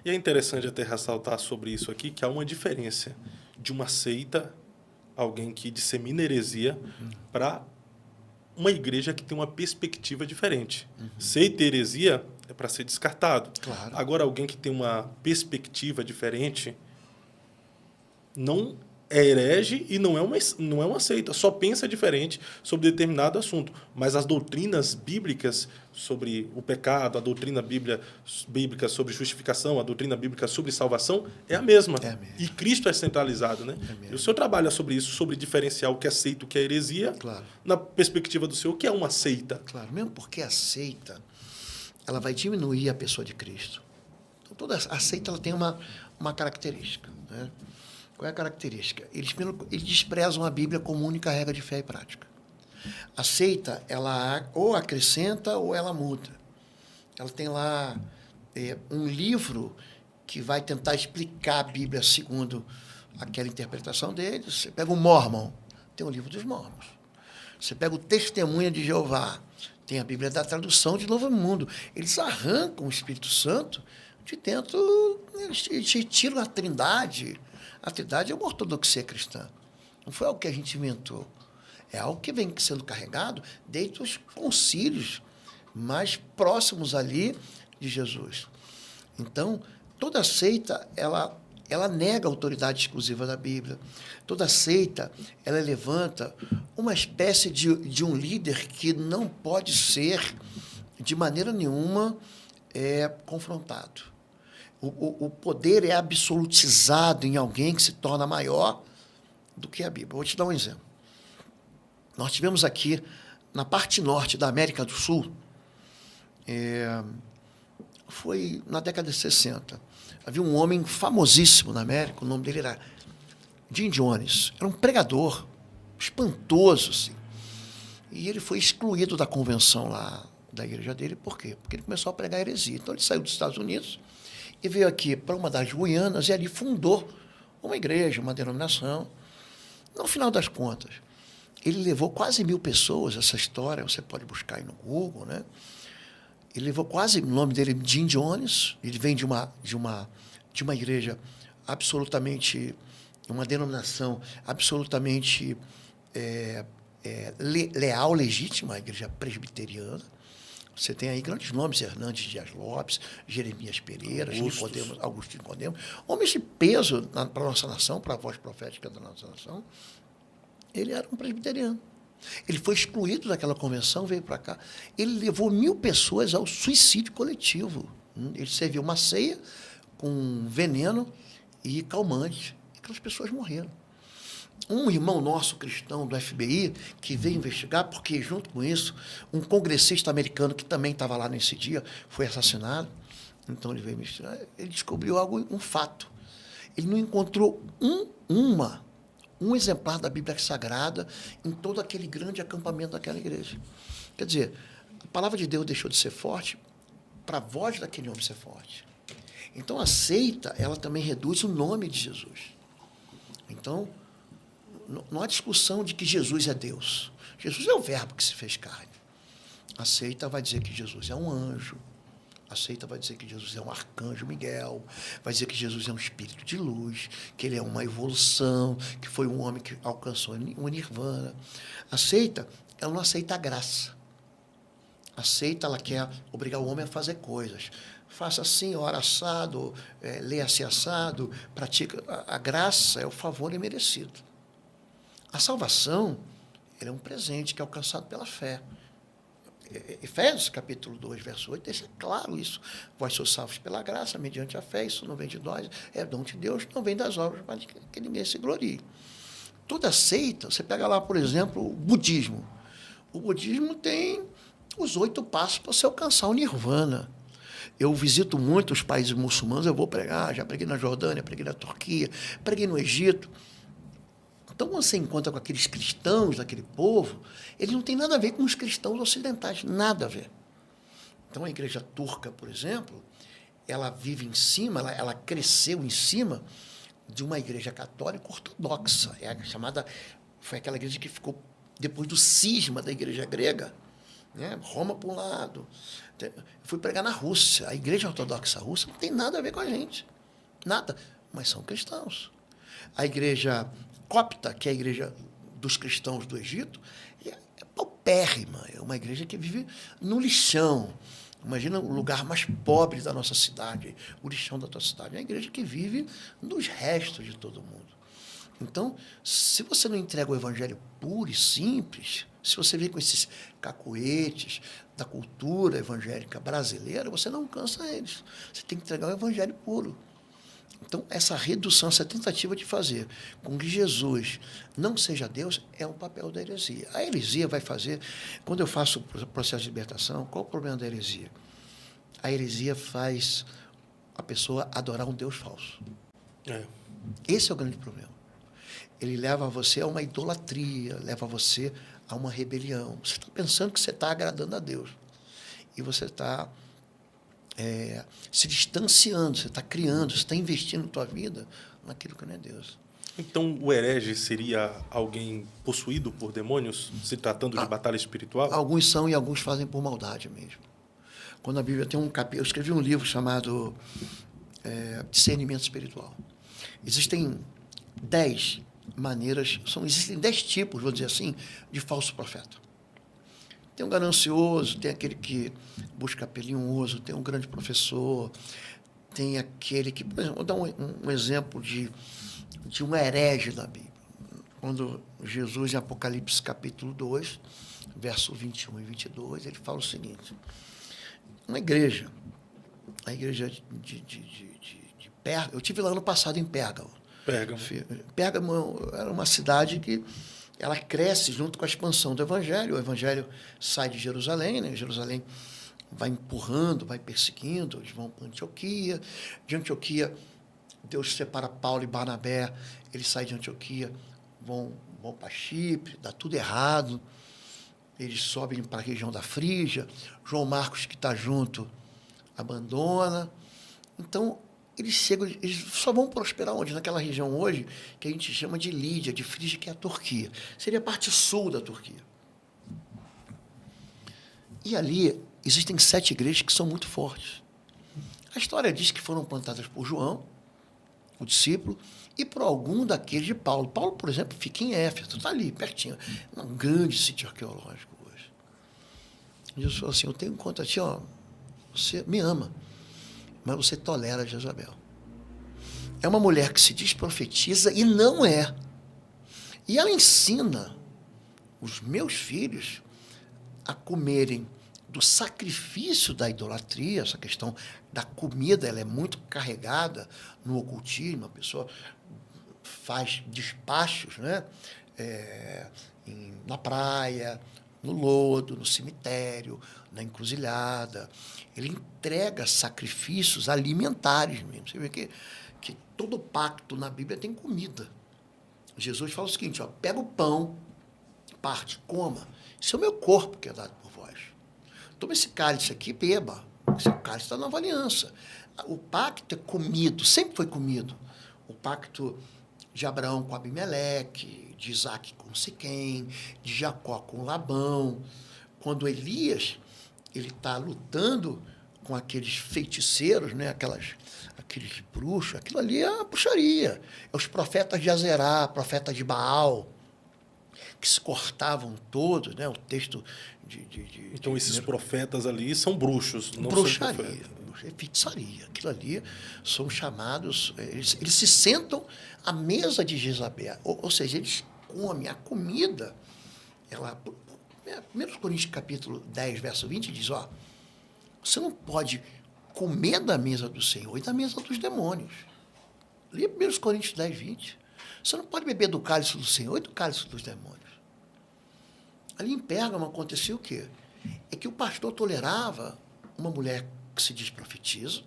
E é interessante até ressaltar sobre isso aqui, que há uma diferença de uma seita, alguém que dissemina heresia, para uma igreja que tem uma perspectiva diferente. Seita e heresia é para ser descartado. Claro. Agora, alguém que tem uma perspectiva diferente não é herege e não é uma seita, só pensa diferente sobre determinado assunto. Mas as doutrinas bíblicas sobre o pecado, a doutrina bíblica sobre justificação, a doutrina bíblica sobre salvação é a mesma. É a mesma. E Cristo é centralizado, né? E o senhor trabalha sobre isso, sobre diferenciar o que é seita, o que é heresia, Claro. na perspectiva do senhor, o que é uma seita? Claro, mesmo porque a seita, ela vai diminuir a pessoa de Cristo. Então, toda a seita ela tem uma característica, né? Qual é a característica? Eles desprezam a Bíblia como única regra de fé e prática. A seita, ela ou acrescenta ou ela muda. Ela tem lá um livro que vai tentar explicar a Bíblia segundo aquela interpretação deles. Você pega o Mormon, tem o livro dos Mormons. Você pega o Testemunha de Jeová, tem a Bíblia da Tradução de Novo Mundo. Eles arrancam o Espírito Santo de dentro, eles tiram a Trindade. A Trindade é uma ortodoxia cristã. Não foi algo que a gente inventou. É algo que vem sendo carregado desde os concílios mais próximos ali de Jesus. Então, toda seita, ela nega a autoridade exclusiva da Bíblia. Toda seita, ela levanta uma espécie de um líder que não pode ser, de maneira nenhuma, confrontado. O poder é absolutizado em alguém que se torna maior do que a Bíblia. Vou te dar um exemplo. Nós tivemos aqui, na parte norte da América do Sul, foi na década de 60. Havia um homem famosíssimo na América, o nome dele era Jim Jones. Era um pregador espantoso, assim. E ele foi excluído da convenção lá da igreja dele. Por quê? Porque ele começou a pregar heresia. Então, ele saiu dos Estados Unidos e veio aqui para uma das Guianas e ali fundou uma igreja, uma denominação. No final das contas, ele levou quase 1000 pessoas, essa história, você pode buscar aí no Google, né? Ele levou quase, o nome dele é Jim Jones, ele vem de uma igreja absolutamente, uma denominação absolutamente leal, legítima, a igreja presbiteriana. Você tem aí grandes nomes, Hernandes Dias Lopes, Jeremias Pereira, Augusto Nicodemos, homens de peso para a nossa nação, para a voz profética da nossa nação. Ele era um presbiteriano. Ele foi excluído daquela convenção, veio para cá. Ele levou 1000 pessoas ao suicídio coletivo. Ele serviu uma ceia com veneno e calmante. E aquelas pessoas morreram. Um irmão nosso, cristão, do FBI, que veio investigar, porque, junto com isso, um congressista americano que também estava lá nesse dia, foi assassinado. Então, ele veio investigar. Ele descobriu um fato. Ele não encontrou um exemplar da Bíblia Sagrada em todo aquele grande acampamento daquela igreja. Quer dizer, a palavra de Deus deixou de ser forte para a voz daquele homem ser forte. Então, a seita, ela também reduz o nome de Jesus. Então, não há discussão de que Jesus é Deus. Jesus é o verbo que se fez carne. A seita vai dizer que Jesus é um anjo. A seita vai dizer que Jesus é um arcanjo Miguel, vai dizer que Jesus é um espírito de luz, que ele é uma evolução, que foi um homem que alcançou o nirvana. A seita, ela não aceita a graça. A seita, ela quer obrigar o homem a fazer coisas. Faça assim, ora assado, leia-se assado, pratica. A graça é o favor imerecido. A salvação, ela é um presente que é alcançado pela fé. Efésios, capítulo 2, verso 8, deixa claro isso. Vós sois salvos pela graça, mediante a fé, isso não vem de nós, é dom de Deus, não vem das obras, para que ninguém se glorie. Toda seita, você pega lá, por exemplo, o budismo. O budismo tem os 8 passos para você alcançar o nirvana. Eu visito muito os países muçulmanos, eu vou pregar, já preguei na Jordânia, preguei na Turquia, preguei no Egito. Então, quando você encontra com aqueles cristãos daquele povo, eles não têm nada a ver com os cristãos ocidentais, nada a ver. Então, a igreja turca, por exemplo, ela vive em cima, ela cresceu em cima de uma igreja católica ortodoxa. Foi aquela igreja que ficou depois do cisma da igreja grega, né? Roma para um lado. Eu fui pregar na Rússia. A Igreja Ortodoxa Russa não tem nada a ver com a gente. Nada. Mas são cristãos. A Igreja Copta, que é a igreja dos cristãos do Egito, é paupérrima. É uma igreja que vive no lixão. Imagina o lugar mais pobre da nossa cidade, o lixão da tua cidade. É uma igreja que vive nos restos de todo mundo. Então, se você não entrega o evangelho puro e simples, se você vem com esses cacoetes da cultura evangélica brasileira, você não alcança eles. Você tem que entregar o evangelho puro. Então, essa redução, essa tentativa de fazer com que Jesus não seja Deus, é um papel da heresia. A heresia vai fazer... Quando eu faço o processo de libertação, qual o problema da heresia? A heresia faz a pessoa adorar um Deus falso. Esse é o grande problema. Ele leva você a uma idolatria, leva você a uma rebelião. Você está pensando que você está agradando a Deus. E você está... se distanciando, você está criando, você está investindo a tua vida naquilo que não é Deus. Então, o herege seria alguém possuído por demônios, se tratando de batalha espiritual? Alguns são e alguns fazem por maldade mesmo. Quando a Bíblia tem um capítulo... Eu escrevi um livro chamado Discernimento Espiritual. Existem 10 maneiras, existem 10 tipos, vou dizer assim, de falso profeta. Tem um ganancioso, tem aquele que busca pelinhoso, tem um grande professor, tem aquele que... Por exemplo, vou dar um exemplo de um herege da Bíblia. Quando Jesus, em Apocalipse capítulo 2, verso 21 e 22, ele fala o seguinte: uma igreja, a igreja de Pérgamo, eu estive lá ano passado em Pérgamo. Pérgamo era uma cidade que ela cresce junto com a expansão do Evangelho. O Evangelho sai de Jerusalém, né? Jerusalém vai empurrando, vai perseguindo, eles vão para Antioquia. De Antioquia, Deus separa Paulo e Barnabé, eles saem de Antioquia, vão para Chipre, dá tudo errado. Eles sobem para a região da Frígia. João Marcos, que está junto, abandona. Então, eles chegam, eles só vão prosperar onde? Naquela região hoje que a gente chama de Lídia, de Frígia, que é a Turquia. Seria a parte sul da Turquia. E ali existem 7 igrejas que são muito fortes. A história diz que foram plantadas por João, o discípulo, e por algum daqueles de Paulo. Paulo, por exemplo, fica em Éfeso, está ali, pertinho. Um grande sítio arqueológico hoje. Jesus falou assim: eu tenho conta a ti, ó, você me ama, mas você tolera Jezabel. É uma mulher que se diz profetiza e não é. E ela ensina os meus filhos a comerem do sacrifício da idolatria. Essa questão da comida, ela é muito carregada no ocultismo. A pessoa faz despachos, né? Na praia, no lodo, no cemitério, na encruzilhada. Ele entrega sacrifícios alimentares mesmo. Você vê que todo pacto na Bíblia tem comida. Jesus fala o seguinte: ó, pega o pão, parte, coma. Isso é o meu corpo que é dado por vós. Toma esse cálice aqui e beba. Esse cálice está na nova aliança. O pacto é comido, sempre foi comido. O pacto de Abraão com Abimeleque, de Isaac com Siquém, de Jacó com Labão. Quando Elias ele está lutando com aqueles feiticeiros, né? Aqueles bruxos, aquilo ali é uma bruxaria. É os profetas de Azerá, profetas de Baal, que se cortavam todos, né? O texto Então, esses profetas ali são bruxos, não bruxaria, são profetas. é feitiçaria. Aquilo ali são chamados... Eles se sentam à mesa de Jezabel, ou seja, eles comem a comida. Ela... 1 Coríntios capítulo 10, verso 20, diz, ó, você não pode comer da mesa do Senhor e da mesa dos demônios. Lê 1 Coríntios 10, 20. Você não pode beber do cálice do Senhor e do cálice dos demônios. Ali em Pérgamo acontecia o quê? É que o pastor tolerava uma mulher que se diz profetiza,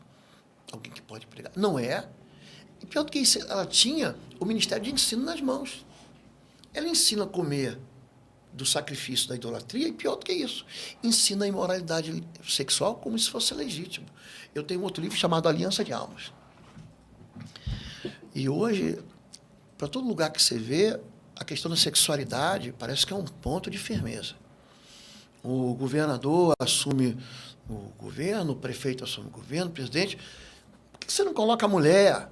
alguém que pode pregar. Não é. E pior do que isso, ela tinha o ministério de ensino nas mãos. Ela ensina a comer do sacrifício da idolatria, e pior do que isso, ensina a imoralidade sexual como se fosse legítimo. Eu tenho um outro livro chamado Aliança de Almas. E hoje, para todo lugar que você vê, a questão da sexualidade parece que é um ponto de firmeza. o governador assume o governo, o prefeito assume o governo, o presidente. Por que você não coloca a mulher?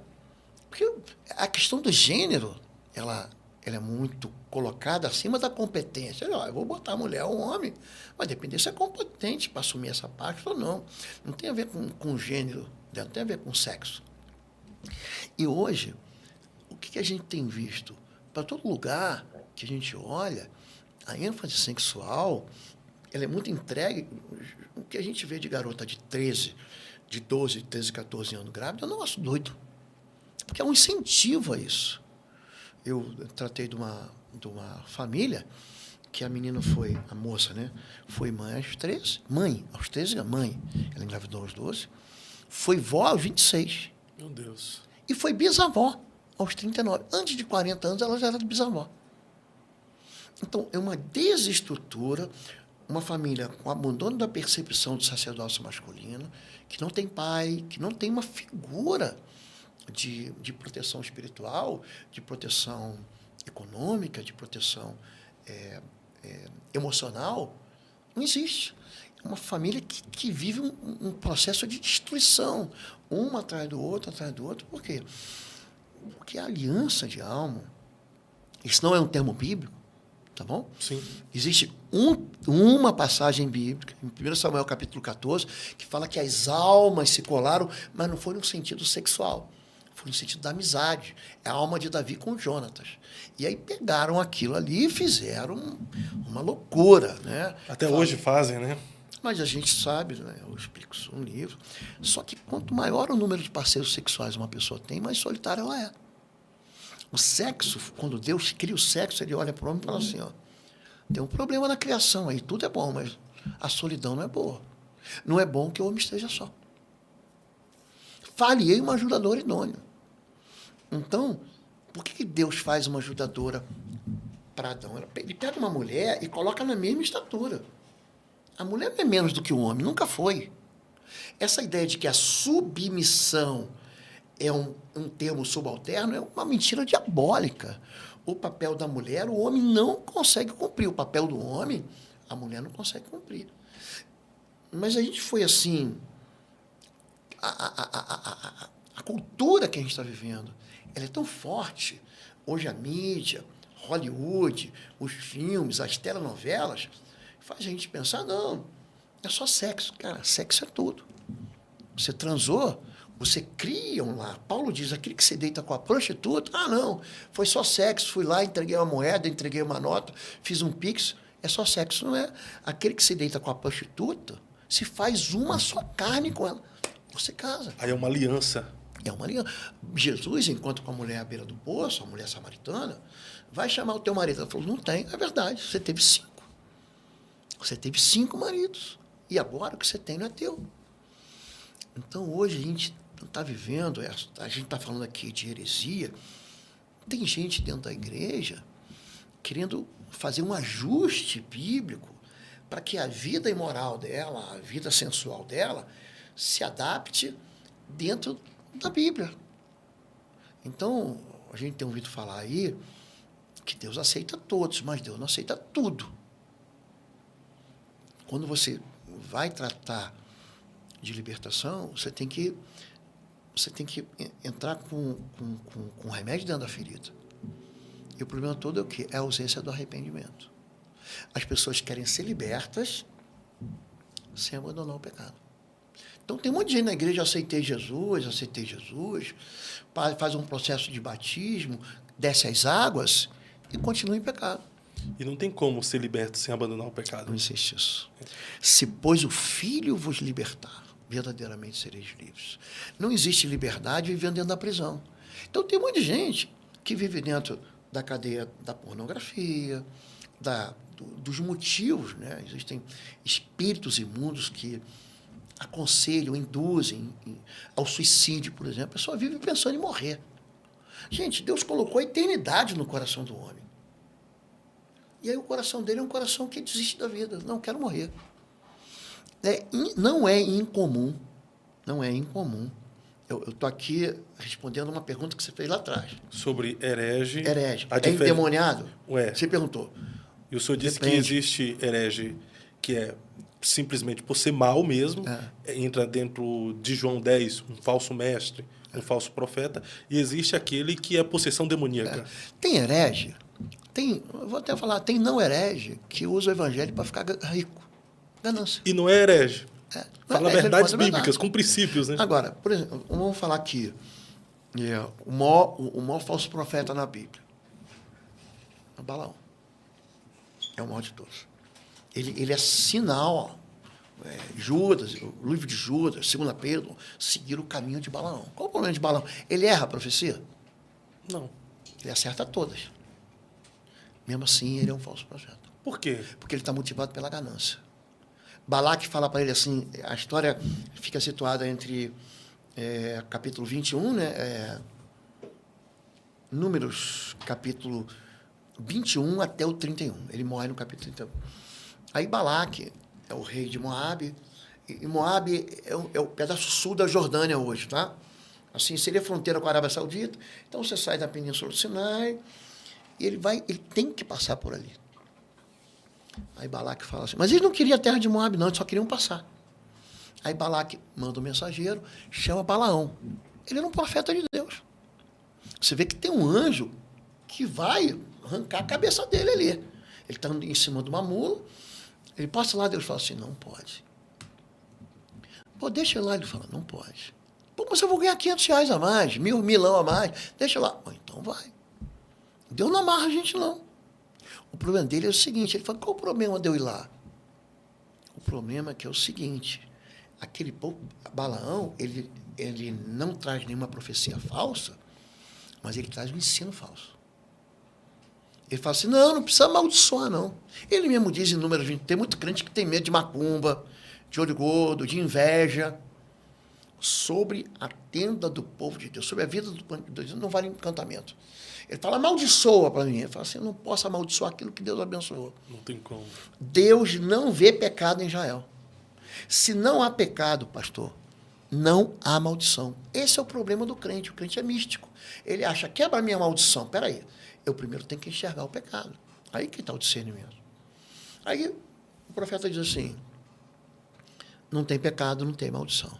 Porque a questão do gênero, ela é muito colocada acima da competência. Eu vou botar a mulher ou homem, mas depender se é competente para assumir essa parte ou não. Não tem a ver com gênero, não tem a ver com sexo. E hoje, o que a gente tem visto? Para todo lugar que a gente olha, a ênfase sexual, ela é muito entregue. O que a gente vê de garota de 13, de 12, 13, 14 anos grávida, eu não acho doido. Porque é um incentivo a isso. Eu tratei de uma família que a menina foi, a moça, né? Foi mãe aos 13. Aos 13, mãe. Ela engravidou aos 12. Foi vó aos 26. Meu Deus. E foi bisavó aos 39. Antes de 40 anos, ela já era bisavó. Então, é uma desestrutura, uma família com abandono da percepção do sacerdócio masculino, que não tem pai, que não tem uma figura de proteção espiritual, de proteção econômica, de proteção emocional. Não existe. É uma família que vive um processo de destruição, um atrás do outro. Por quê? Porque a aliança de alma, isso não é um termo bíblico, tá bom? Sim. Existe uma passagem bíblica, em 1 Samuel capítulo 14, que fala que as almas se colaram, mas não foi no sentido sexual, foi no sentido da amizade. É a alma de Davi com Jonatas. E aí pegaram aquilo ali e fizeram uma loucura, né? Até hoje fazem, né? Mas a gente sabe, né? Eu explico isso no livro. Só que quanto maior o número de parceiros sexuais uma pessoa tem, mais solitária ela é. O sexo, quando Deus cria o sexo, ele olha para o homem e fala assim, ó, tem um problema na criação aí, tudo é bom, mas a solidão não é boa. Não é bom que o homem esteja só. Falhei uma ajudadora idônea. Então, por que Deus faz uma ajudadora para Adão? Ele pega uma mulher e coloca na mesma estatura. A mulher não é menos do que o homem, nunca foi. Essa ideia de que a submissão é um termo subalterno é uma mentira diabólica. O papel da mulher, o homem não consegue cumprir. O papel do homem, a mulher não consegue cumprir. Mas a gente foi assim... A cultura que a gente está vivendo, ela é tão forte. Hoje a mídia, Hollywood, os filmes, as telenovelas, faz a gente pensar, não, é só sexo. Cara, sexo é tudo. Você transou, você cria um lar. Paulo diz, aquele que se deita com a prostituta, não, foi só sexo, fui lá, entreguei uma moeda, entreguei uma nota, fiz um pix, é só sexo, não é? Aquele que se deita com a prostituta, se faz uma só carne com ela, você casa. Aí é uma aliança. É uma aliança. Jesus, enquanto com a mulher à beira do poço, a mulher samaritana, vai chamar o teu marido. Ela falou, não tem, é verdade, você teve 5. Você teve 5 maridos. E agora o que você tem não é teu. Então, hoje, a gente está vivendo, a gente está falando aqui de heresia, tem gente dentro da igreja querendo fazer um ajuste bíblico para que a vida imoral dela, a vida sensual dela, se adapte dentro da Bíblia. Então, a gente tem ouvido falar aí que Deus aceita todos, mas Deus não aceita tudo. Quando você vai tratar de libertação, você tem que entrar com remédio dentro da ferida. E o problema todo é o quê? É a ausência do arrependimento. As pessoas querem ser libertas sem abandonar o pecado. Então, tem um monte de gente na igreja, aceitei Jesus, faz um processo de batismo, desce as águas e continua em pecado. E não tem como ser liberto sem abandonar o pecado. Não existe isso. Se, pois, o Filho vos libertar, verdadeiramente sereis livres. Não existe liberdade vivendo dentro da prisão. Então, tem um monte de gente que vive dentro da cadeia da pornografia, dos motivos, né? Existem espíritos imundos que aconselham, induzem ao suicídio, por exemplo. A pessoa vive pensando em morrer. Gente, Deus colocou a eternidade no coração do homem. E aí o coração dele é um coração que desiste da vida. Não, quero morrer. Não é incomum. Eu estou aqui respondendo uma pergunta que você fez lá atrás. Sobre herege. Herege. É endemoniado? Ué. Você perguntou. E o senhor disse Depende. que existe herege que é simplesmente por ser mal mesmo, entra dentro de João 10, um falso mestre, um falso profeta, e existe aquele que é possessão demoníaca. Tem herege, eu vou até falar, tem não herege que usa o evangelho para ficar rico. Ganância. E não é herege. Fala herege, verdades ele conta bíblicas, verdade. com princípios, né? Agora, por exemplo, vamos falar aqui, o maior falso profeta na Bíblia, é Balaão. É o maior de todos. Ele é sinal, Judas, o livro de Judas, 2 Pedro, seguir o caminho de Balaão. Qual o problema de Balaão? Ele erra a profecia? Não. Ele acerta todas. Mesmo assim, ele é um falso profeta. Por quê? Porque ele está motivado pela ganância. Balaque fala para ele assim, a história fica situada entre capítulo 21, né? Números, capítulo 21 até o 31. Ele morre no capítulo 31. Aí Balaque é o rei de Moabe, e Moabe é o pedaço sul da Jordânia hoje, tá? Assim, seria fronteira com a Arábia Saudita. Então, você sai da Península do Sinai, e ele tem que passar por ali. Aí Balaque fala assim, mas eles não queriam a terra de Moabe, não, eles só queriam passar. Aí Balaque manda um mensageiro, chama Balaão. Ele era um profeta de Deus. Você vê que tem um anjo que vai arrancar a cabeça dele ali. Ele está em cima de uma mula, ele passa lá, Deus fala assim, não pode. Pô, deixa ele lá, ele fala, não pode. Pô, mas eu vou ganhar R$500 a mais, milão a mais, deixa lá. Pô, então vai. Deus não amarra a gente, não. O problema dele é o seguinte, ele fala, qual o problema de eu ir lá? O problema é que é o seguinte, aquele Balaão, ele não traz nenhuma profecia falsa, mas ele traz um ensino falso. Ele fala assim, não precisa amaldiçoar, não. Ele mesmo diz em Números 20, tem muito crente que tem medo de macumba, de olho gordo, de inveja. Sobre a tenda do povo de Deus, sobre a vida do povo de Deus, não vale encantamento. Ele fala, amaldiçoa para mim. Ele fala assim, eu não posso amaldiçoar aquilo que Deus abençoou. Não tem como. Deus não vê pecado em Israel. Se não há pecado, pastor, não há maldição. Esse é o problema do crente. O crente é místico. Ele acha, quebra a minha maldição. Espera aí, eu primeiro tenho que enxergar o pecado. Aí que está o discernimento. Aí o profeta diz assim, não tem pecado, não tem maldição.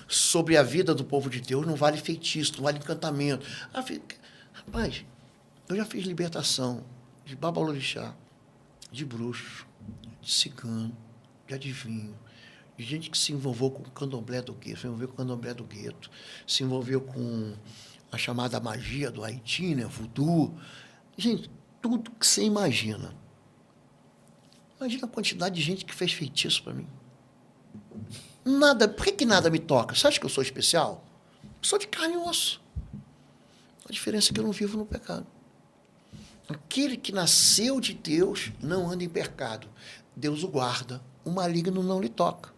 Sobre a vida do povo de Deus não vale feitiço, não vale encantamento. Rapaz, eu já fiz libertação de babalorixá, de bruxo, de cigano, de adivinho, de gente que se envolveu com o candomblé do gueto, se envolveu com a chamada magia do Haiti, né, voodoo. Gente, tudo que você imagina. Imagina a quantidade de gente que fez feitiço para mim. Nada, por que nada me toca? Você acha que eu sou especial? Eu sou de carne e osso. A diferença é que eu não vivo no pecado. Aquele que nasceu de Deus não anda em pecado. Deus o guarda, o maligno não lhe toca.